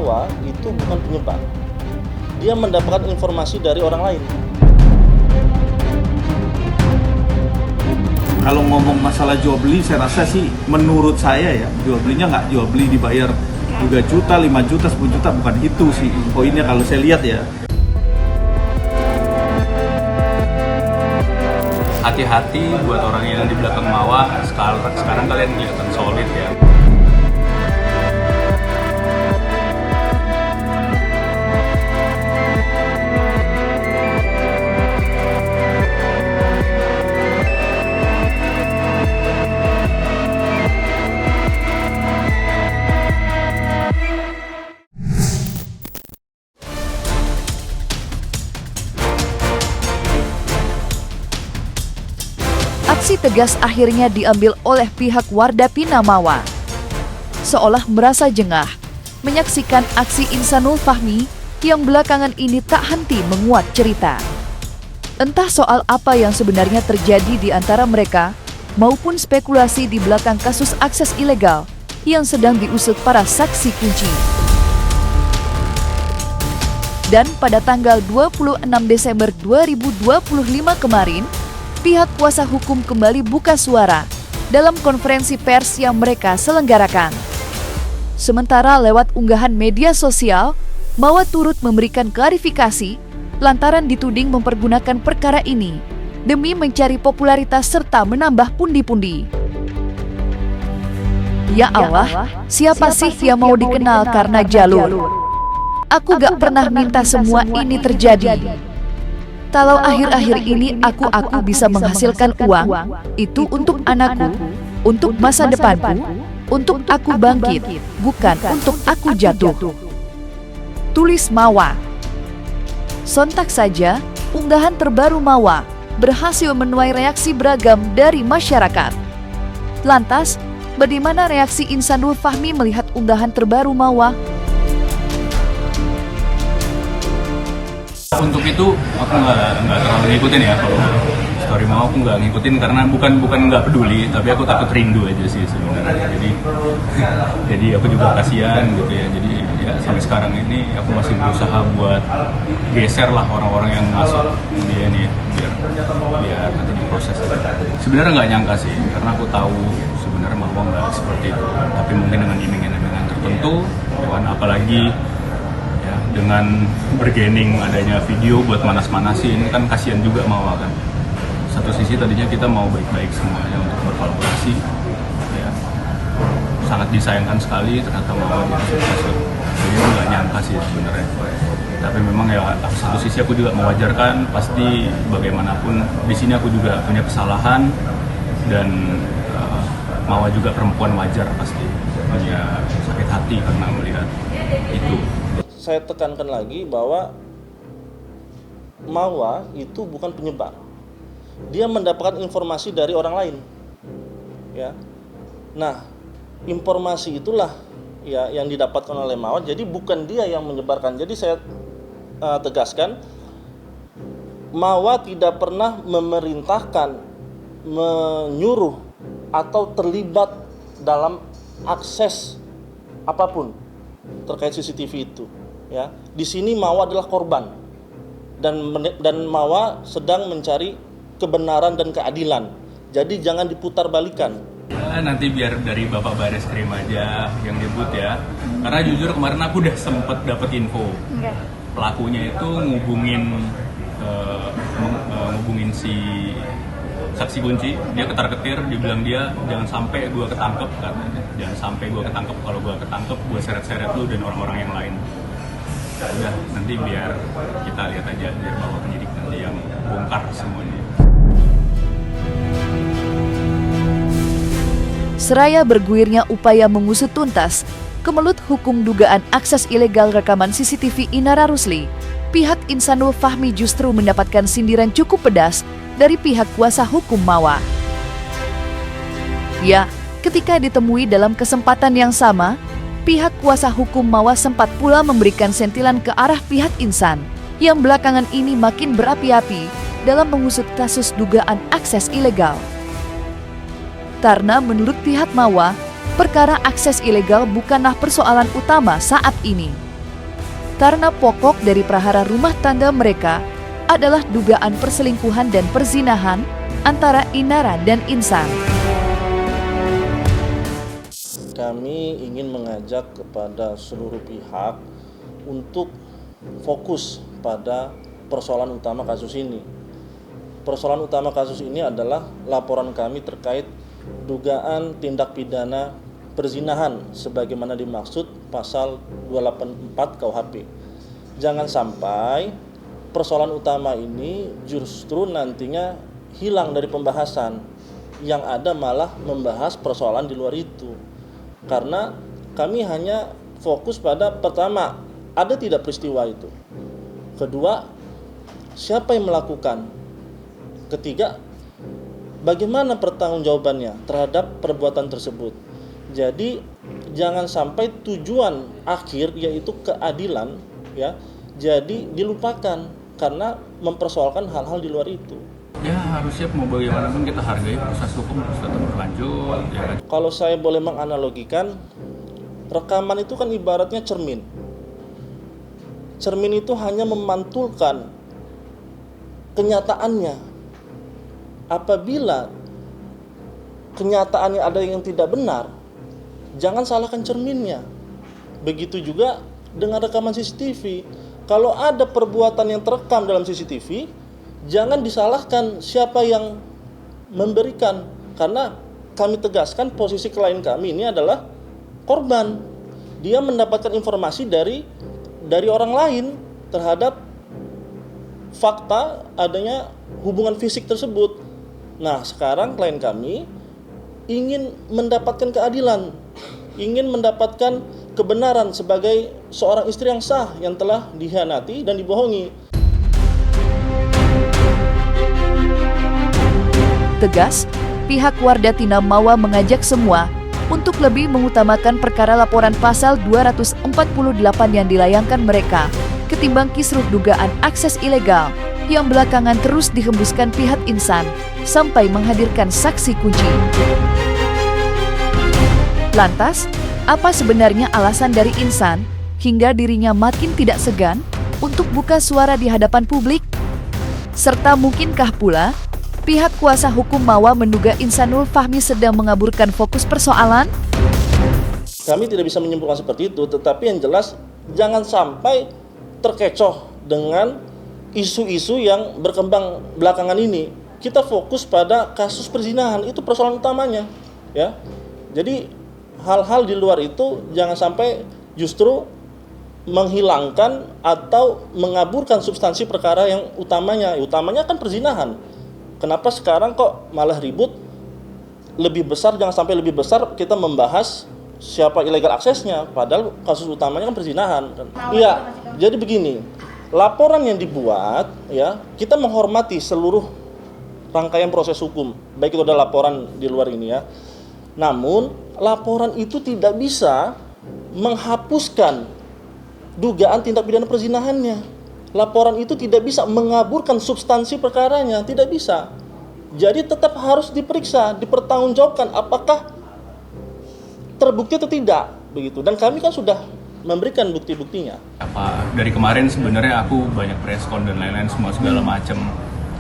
Mawa itu bukan penyebar. Dia mendapatkan informasi dari orang lain. Kalau ngomong masalah jual beli, saya rasa sih menurut saya ya, jual belinya nggak jual beli dibayar 3 juta, 5 juta, 10 juta, bukan itu sih poinnya kalau saya lihat ya. Hati-hati buat orang yang di belakang Mawa, sekarang kalian kelihatan solid ya. Aksi tegas akhirnya diambil oleh pihak Wardapina Mawa. Seolah merasa jengah menyaksikan aksi Insanul Fahmi yang belakangan ini tak henti menguat cerita. Entah soal apa yang sebenarnya terjadi di antara mereka, maupun spekulasi di belakang kasus akses ilegal yang sedang diusut para saksi kunci. Dan pada tanggal 26 Desember 2025 kemarin, pihak kuasa hukum kembali buka suara dalam konferensi pers yang mereka selenggarakan. Sementara lewat unggahan media sosial, Mawa turut memberikan klarifikasi lantaran dituding mempergunakan perkara ini demi mencari popularitas serta menambah pundi-pundi. Ya Allah, siapa sih yang mau dikenal karena jalur? Aku gak pernah minta semua ini terjadi. Kalau akhir-akhir ini aku bisa menghasilkan uang, itu untuk anakku, untuk masa depanku, untuk aku bangkit, bukan untuk aku jatuh. Tulis Mawa. Sontak saja, unggahan terbaru Mawa berhasil menuai reaksi beragam dari masyarakat. Lantas, bagaimana reaksi Insanul Fahmi melihat unggahan terbaru Mawa? Untuk itu aku nggak terlalu ngikutin ya, kalau story Mawa aku nggak ngikutin karena bukan nggak peduli, tapi aku takut rindu aja sih sebenarnya. Jadi aku juga kasihan gitu ya. Jadi ya sampai sekarang ini aku masih berusaha buat geser lah orang-orang yang masuk dia nih biar nanti diproses. Sebenarnya nggak nyangka sih, karena aku tahu sebenarnya Mawa nggak seperti itu. Tapi mungkin dengan iming-iming tertentu, dengan apalagi dengan bergening adanya video buat manas-manasin, kan kasihan juga Mawa kan. Satu sisi tadinya kita mau baik-baik semuanya untuk berkolaborasi ya. Sangat disayangkan sekali ternyata Mawa sukses. Jadi nggak nyangka sih sebenarnya. Tapi memang ya satu sisi aku juga mewajarkan, pasti bagaimanapun di sini aku juga punya kesalahan dan Mawa juga perempuan, wajar pasti punya sakit hati karena melihat itu. Saya tekankan lagi bahwa Mawa itu bukan penyebar. Dia mendapatkan informasi dari orang lain. Ya. Nah, informasi itulah ya yang didapatkan oleh Mawa. Jadi bukan dia yang menyebarkan. Jadi saya tegaskan, Mawa tidak pernah memerintahkan, menyuruh atau terlibat dalam akses apapun terkait CCTV itu. Ya, di sini Mawa adalah korban dan Mawa sedang mencari kebenaran dan keadilan. Jadi jangan diputar balikan. Nanti biar dari Bapak Baris Krim aja yang nyebut ya. Karena jujur kemarin aku udah sempet dapet info. Pelakunya itu ngubungin si saksi kunci, dia ketar-ketir, dibilang dia jangan sampai gue ketangkep katanya. Jangan sampai gue ketangkep, kalau gue ketangkep gue seret-seret lu dan orang-orang yang lain. Udah, nanti biar kita lihat aja, biar bawa penyidik nanti yang bongkar semuanya. Seraya berguirnya upaya mengusut tuntas kemelut hukum dugaan akses ilegal rekaman CCTV Inara Rusli, pihak Insanul Fahmi justru mendapatkan sindiran cukup pedas dari pihak kuasa hukum Mawa. Ya, ketika ditemui dalam kesempatan yang sama, pihak kuasa hukum Mawa sempat pula memberikan sentilan ke arah pihak Insan yang belakangan ini makin berapi-api dalam mengusut kasus dugaan akses ilegal. Karena menurut pihak Mawa, perkara akses ilegal bukanlah persoalan utama saat ini. karena pokok dari prahara rumah tangga mereka adalah dugaan perselingkuhan dan perzinahan antara Inara dan Insan. Kami ingin mengajak kepada seluruh pihak untuk fokus pada persoalan utama kasus ini. Persoalan utama kasus ini adalah laporan kami terkait dugaan tindak pidana perzinahan sebagaimana dimaksud pasal 284 KUHP. Jangan sampai persoalan utama ini justru nantinya hilang dari pembahasan, yang ada malah membahas persoalan di luar itu. Karena kami hanya fokus pada pertama, ada tidak peristiwa itu. Kedua, siapa yang melakukan? Ketiga, bagaimana pertanggungjawabannya terhadap perbuatan tersebut. Jadi jangan sampai tujuan akhir yaitu keadilan ya jadi dilupakan karena mempersoalkan hal-hal di luar itu. Ya harusnya mau bagaimanapun kita hargai proses hukum harus tetap berlanjut ya kan? Kalau saya boleh menganalogikan, rekaman itu kan ibaratnya cermin. Cermin itu hanya memantulkan kenyataannya. Apabila kenyataannya ada yang tidak benar, jangan salahkan cerminnya. Begitu juga dengan rekaman CCTV. Kalau ada perbuatan yang terekam dalam CCTV, jangan disalahkan siapa yang memberikan. Karena kami tegaskan posisi klien kami ini adalah korban. Dia mendapatkan informasi dari orang lain terhadap fakta adanya hubungan fisik tersebut. Nah, sekarang klien kami ingin mendapatkan keadilan, ingin mendapatkan kebenaran sebagai seorang istri yang sah yang telah dikhianati dan dibohongi. Tegas, pihak Warda Tina Mawa mengajak semua untuk lebih mengutamakan perkara laporan pasal 248 yang dilayangkan mereka ketimbang kisruh dugaan akses ilegal yang belakangan terus dihembuskan pihak Insan sampai menghadirkan saksi kunci. Lantas, apa sebenarnya alasan dari Insan hingga dirinya makin tidak segan untuk buka suara di hadapan publik? Serta mungkinkah pula pihak kuasa hukum Mawa menduga Insanul Fahmi sedang mengaburkan fokus persoalan? Kami tidak bisa menyimpulkan seperti itu, tetapi yang jelas jangan sampai terkecoh dengan isu-isu yang berkembang belakangan ini. Kita fokus pada kasus perzinahan, itu persoalan utamanya, ya. Jadi hal-hal di luar itu jangan sampai justru menghilangkan atau mengaburkan substansi perkara yang utamanya. Utamanya kan perzinahan. Kenapa sekarang kok malah ribut lebih besar, jangan sampai lebih besar kita membahas siapa ilegal aksesnya, padahal kasus utamanya kan perzinahan. Iya, jadi begini, laporan yang dibuat ya, kita menghormati seluruh rangkaian proses hukum, baik itu ada laporan di luar ini ya. Namun, laporan itu tidak bisa menghapuskan dugaan tindak pidana perzinahannya. Laporan itu tidak bisa mengaburkan substansi perkaranya, tidak bisa. Jadi tetap harus diperiksa, dipertanggungjawabkan apakah terbukti atau tidak, begitu. Dan kami kan sudah memberikan bukti-buktinya. Dari kemarin sebenarnya aku banyak preskon dan lain-lain semua segala macam.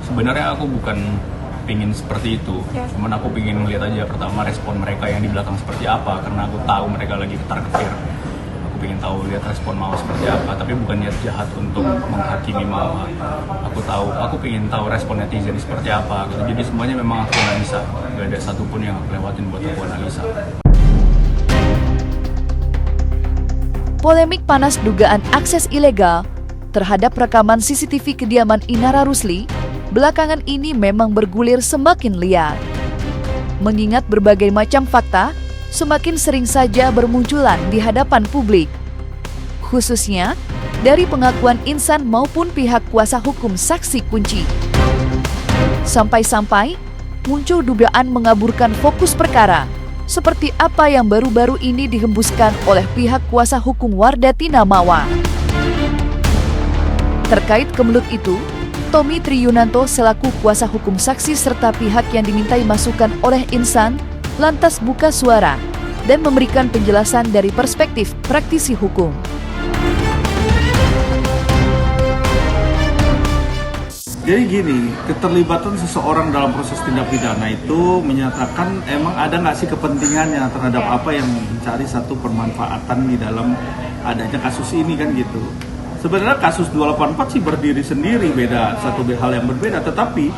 Sebenarnya aku bukan pingin seperti itu, cuman aku pingin melihat aja pertama respon mereka yang di belakang seperti apa, karena aku tahu mereka lagi ketar-ketir. Aku pingin tahu lihat respon Mawa seperti apa, tapi bukan niat jahat untuk menghakimi Mawa. Aku pingin tahu respon netizen seperti apa. Jadi semuanya memang aku analisa, gak ada satupun yang aku lewatin buat aku analisa. Polemik panas dugaan akses ilegal terhadap rekaman CCTV kediaman Inara Rusli belakangan ini memang bergulir semakin liar. Mengingat berbagai macam fakta semakin sering saja bermunculan di hadapan publik. Khususnya dari pengakuan Insan maupun pihak kuasa hukum saksi kunci. Sampai-sampai muncul dugaan mengaburkan fokus perkara seperti apa yang baru-baru ini dihembuskan oleh pihak kuasa hukum Warda Tina Mawa. Terkait kemelut itu, Tommy Triyunanto selaku kuasa hukum saksi serta pihak yang dimintai masukan oleh Insan lantas buka suara dan memberikan penjelasan dari perspektif praktisi hukum. Jadi gini, keterlibatan seseorang dalam proses tindak pidana itu menyatakan emang ada nggak sih kepentingannya terhadap apa yang mencari satu permanfaatan di dalam adanya kasus ini kan gitu. Sebenarnya kasus 284 sih berdiri sendiri, beda satu hal yang berbeda, tetapi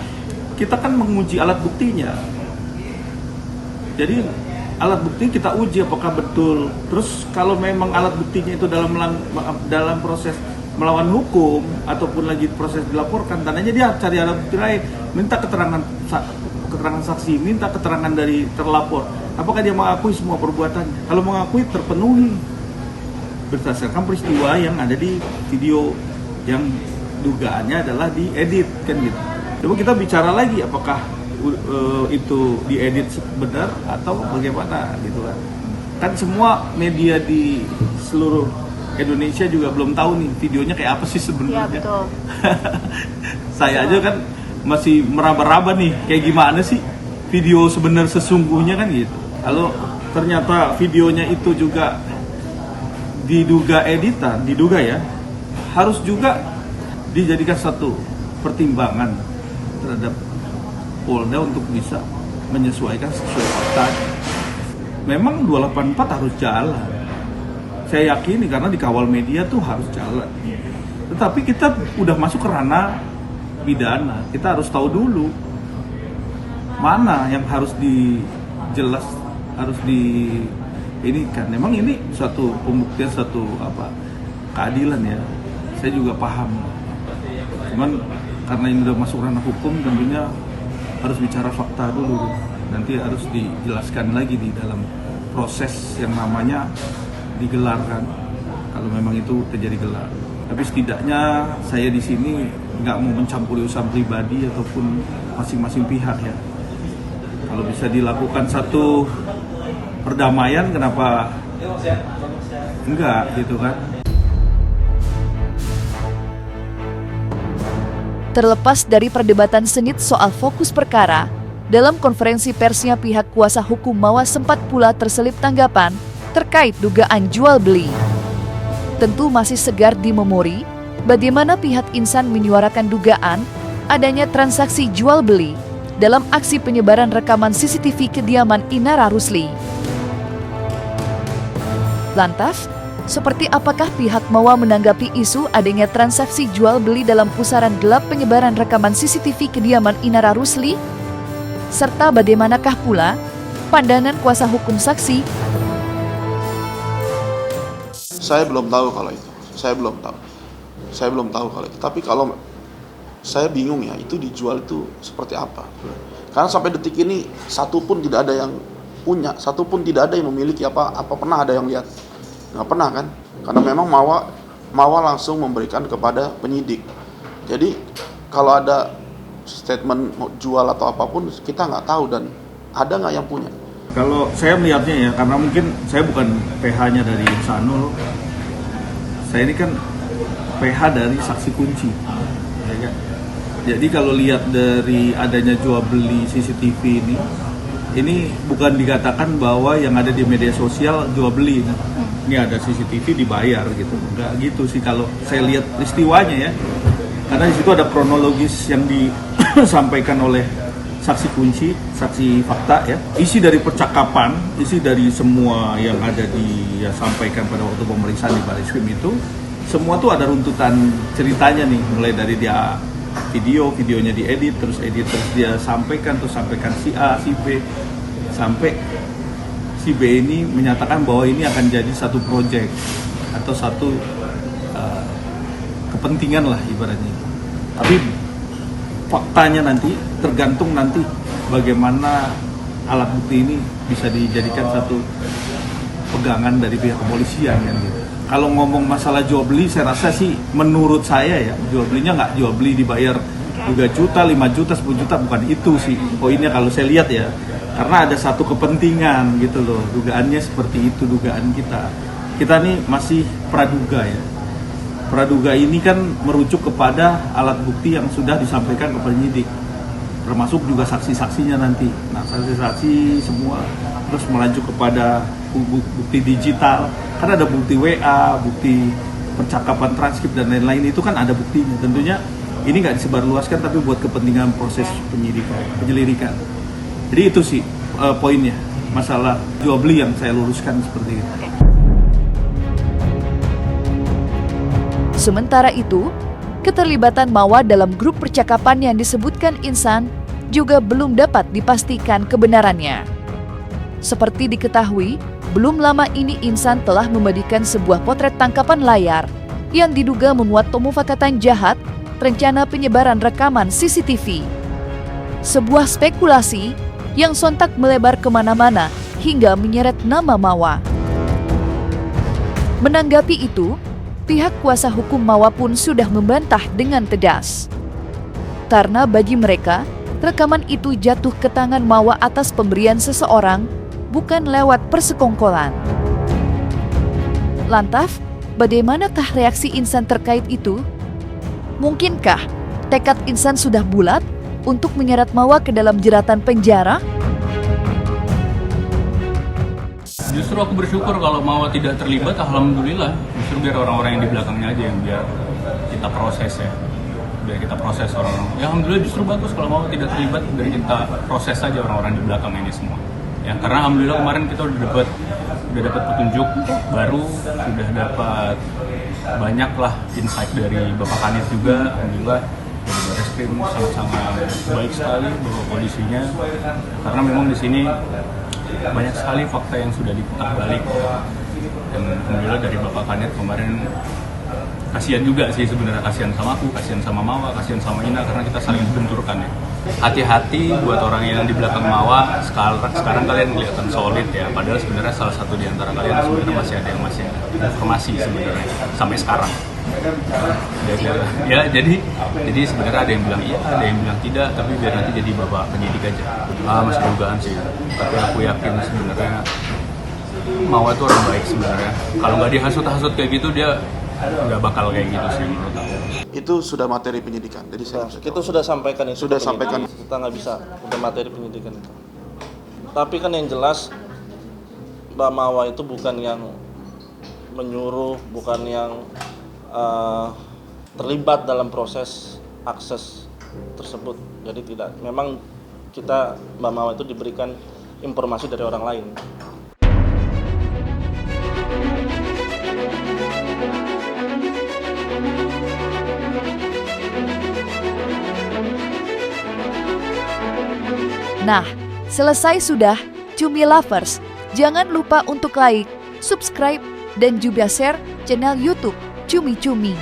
kita kan menguji alat buktinya. Jadi alat bukti kita uji apakah betul. Terus kalau memang alat buktinya itu dalam proses melawan hukum ataupun lagi proses dilaporkan, tandanya dia cari alat bukti lain, minta keterangan saksi, minta keterangan dari terlapor. Apakah dia mengakui semua perbuatannya? Kalau mengakui, terpenuhi berdasarkan peristiwa yang ada di video yang dugaannya adalah diedit kan gitu. Coba kita bicara lagi apakah itu diedit benar atau bagaimana gitu kan. Kan semua media di seluruh Indonesia juga belum tahu nih videonya kayak apa sih sebenarnya. Iya, betul. Saya aja kan masih meraba-raba nih kayak gimana sih video sebenarnya sesungguhnya kan gitu. Kalau ternyata videonya itu juga diduga editan, ya, harus juga dijadikan satu pertimbangan terhadap Polda untuk bisa menyesuaikan sesuai fakta. Memang 284 harus jalan. Saya yakini karena dikawal media tuh harus jalan. Tetapi kita udah masuk ke ranah pidana, kita harus tahu dulu mana yang harus ini kan. Memang ini suatu pembuktian, suatu keadilan ya. Saya juga paham. Cuman karena ini udah masuk ranah hukum, tentunya harus bicara fakta dulu. Nanti harus dijelaskan lagi di dalam proses yang namanya digelarkan, kalau memang itu terjadi gelar. Tapi setidaknya saya di sini nggak mau mencampuri urusan pribadi ataupun masing-masing pihak ya. Kalau bisa dilakukan satu perdamaian, kenapa enggak gitu kan? Terlepas dari perdebatan sengit soal fokus perkara, dalam konferensi persnya pihak kuasa hukum Mawa sempat pula terselip tanggapan terkait dugaan jual beli. Tentu masih segar di memori bagaimana pihak insan menyuarakan dugaan adanya transaksi jual beli dalam aksi penyebaran rekaman CCTV kediaman Inara Rusli. Lantas, seperti apakah pihak Mawa menanggapi isu adanya transaksi jual beli dalam pusaran gelap penyebaran rekaman CCTV kediaman Inara Rusli? Serta bagaimanakah pula pandangan kuasa hukum saksi? Saya belum tahu kalau itu. Saya belum tahu kalau itu. Tapi kalau saya bingung ya, itu dijual itu seperti apa? Karena sampai detik ini satu pun tidak ada yang punya, satu pun tidak ada yang memiliki. Apa pernah ada yang lihat? Nggak pernah kan? Karena memang Mawa langsung memberikan kepada penyidik. Jadi kalau ada statement mau jual atau apapun kita nggak tahu, dan ada nggak yang punya. Kalau saya melihatnya ya, karena mungkin saya bukan PH-nya dari Insanul, saya ini kan PH dari saksi kunci, ya kan? Jadi kalau lihat dari adanya jual beli CCTV ini bukan dikatakan bahwa yang ada di media sosial jual beli. Ini ada CCTV dibayar gitu, enggak gitu sih kalau saya lihat peristiwanya ya. Karena di situ ada kronologis yang disampaikan oleh saksi kunci, saksi fakta ya. Isi dari percakapan, isi dari semua yang ada disampaikan pada waktu pemeriksaan di Barreskrim itu, semua tuh ada runtutan ceritanya nih, mulai dari dia videonya diedit, terus dia sampaikan si A, si B, sampai si B ini menyatakan bahwa ini akan jadi satu proyek atau satu kepentingan lah ibaratnya. Tapi faktanya nanti tergantung nanti bagaimana alat bukti ini bisa dijadikan satu pegangan dari pihak kepolisian kan gitu. Kalau ngomong masalah jual beli, saya rasa sih menurut saya ya, jual belinya nggak jual beli dibayar 3 juta, 5 juta, 10 juta, bukan itu sih poinnya kalau saya lihat ya. Karena ada satu kepentingan gitu loh, dugaannya seperti itu, dugaan kita. Kita nih masih praduga ya. Praduga ini kan merujuk kepada alat bukti yang sudah disampaikan ke penyidik, termasuk juga saksi-saksinya nanti. Nah, saksi-saksi semua terus melaju kepada bukti digital. Kan ada bukti WA, bukti percakapan transkrip dan lain-lain, itu kan ada buktinya. Tentunya ini nggak disebarluaskan tapi buat kepentingan proses penyelidikan. Jadi itu sih poinnya, masalah jual beli yang saya luruskan seperti itu. Sementara itu, keterlibatan Mawa dalam grup percakapan yang disebutkan Insan juga belum dapat dipastikan kebenarannya. Seperti diketahui, belum lama ini Insan telah membagikan sebuah potret tangkapan layar yang diduga memuat pemufakatan jahat rencana penyebaran rekaman CCTV. Sebuah spekulasi yang sontak melebar kemana-mana hingga menyeret nama Mawa. Menanggapi itu, pihak kuasa hukum Mawa pun sudah membantah dengan tegas. Karena bagi mereka, rekaman itu jatuh ke tangan Mawa atas pemberian seseorang, bukan lewat persekongkolan. Lantas, bagaimanakah reaksi Insan terkait itu? Mungkinkah tekad Insan sudah bulat untuk menyeret Mawa ke dalam jeratan penjara? Justru aku bersyukur kalau Mawa tidak terlibat, alhamdulillah. Justru biar orang-orang yang di belakangnya aja yang biar kita proses ya. Biar kita proses orang-orang. Ya alhamdulillah justru bagus kalau Mawa tidak terlibat, biar kita proses saja orang-orang di belakang ini semua. Ya karena alhamdulillah kemarin kita udah dapat petunjuk baru, sudah dapat banyak lah insight dari Bapak Kanit juga, alhamdulillah. Dari Barreskrim sangat-sangat baik sekali bahwa kondisinya, karena memang di sini banyak sekali fakta yang sudah diputar balik, dan alhamdulillah dari Bapak Kanit kemarin kasihan juga sih sebenarnya, kasihan sama aku, kasihan sama Mawa, kasihan sama Ina, karena kita saling benturkan ya. Hati-hati buat orang yang di belakang Mawa. Sekarang kalian kelihatan solid ya, padahal sebenarnya salah satu di antara kalian sebenarnya masih ada yang masih informasi sebenarnya sampai sekarang. Ya jadi sebenarnya ada yang bilang iya, ada yang bilang tidak, tapi biar nanti jadi bapak penyidik aja. Masih dugaan sih, tapi aku yakin sebenarnya Mawa itu orang baik sebenarnya. Kalau nggak dihasut-hasut kayak gitu, dia nggak bakal kayak gitu sih menurut aku. Itu sudah materi penyidikan. Jadi Kita sudah sampaikan itu. Sudah sampaikan. Kita nggak bisa, udah materi penyidikan itu. Tapi kan yang jelas Mbak Mawa itu bukan yang menyuruh, bukan yang terlibat dalam proses akses tersebut. Jadi tidak, memang Mbak Mawa itu diberikan informasi dari orang lain. Nah, selesai sudah Cumi Lovers. Jangan lupa untuk like, subscribe, dan juga share channel YouTube Cumi Cumi.